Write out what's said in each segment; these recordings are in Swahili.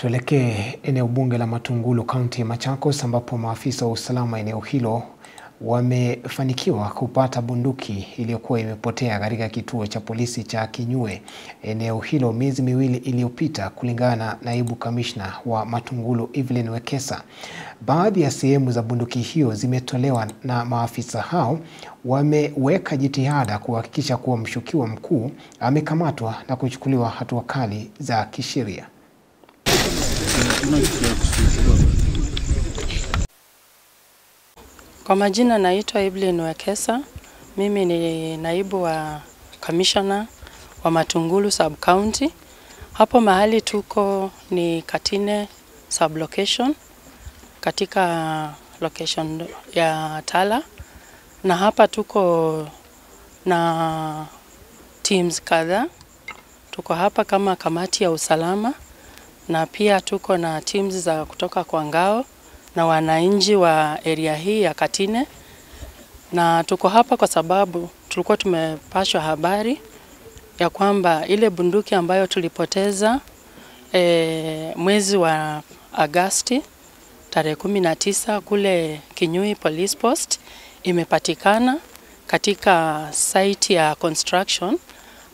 Tuelekee eneo bunge la Matungulu, kaunti ya Machakos, ambapo maafisa wa usalama eneo hilo wamefanikiwa kupata bunduki iliyokuwa imepotea katika kituo cha polisi cha Kinyue eneo hilo miezi miwili iliyopita, kulingana na naibu kamishna wa Matungulu Evelyn Wekesa. Baadhi ya sehemu za bunduki hiyo zimetolewa na maafisa hao wameweka jitihada kuhakikisha kuwa mshukiwa mkuu amekamatwa na kuchukuliwa hatua kali za kisheria. Kwa majina naitwa Evelyn Wekesa. Mimi ni naibu wa commissioner wa Matungulu sub county. Hapo mahali tuko ni Katine sub location, katika location ya Tala, na hapa tuko na teams kadhaa. Tuko hapa kama kamati ya usalama, na pia tuko na teams za kutoka kwa ngao na wananchi wa area hii ya Katine. Na tuko hapa kwa sababu tulikuwa tumepashwa habari ya kwamba ile bunduki ambayo tulipoteza mwezi wa Agosti tarehe 19 kule Kinyui Police Post imepatikana katika site ya construction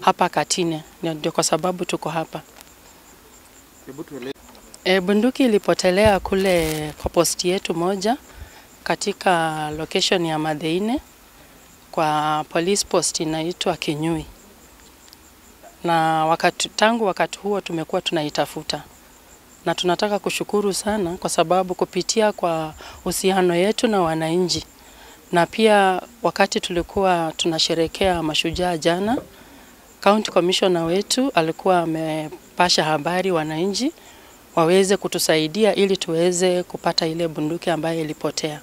hapa Katine. Ndio kwa sababu tuko hapa. Bunduki ilipotelea kule kwa posti yetu moja katika location ya Madeine kwa police post inaitwa Kinyui. Na tangu wakati huo tumekuwa tunaitafuta. Na tunataka kushukuru sana kwa sababu kupitia kwa uhusiano yetu na wananchi, na pia wakati tulikuwa tunasherehekea mashujaa jana, county commissioner wetu alikuwa amepasha habari wananchi waweze kutusaidia ili tuweze kupata ile bunduki ambayo ilipotea.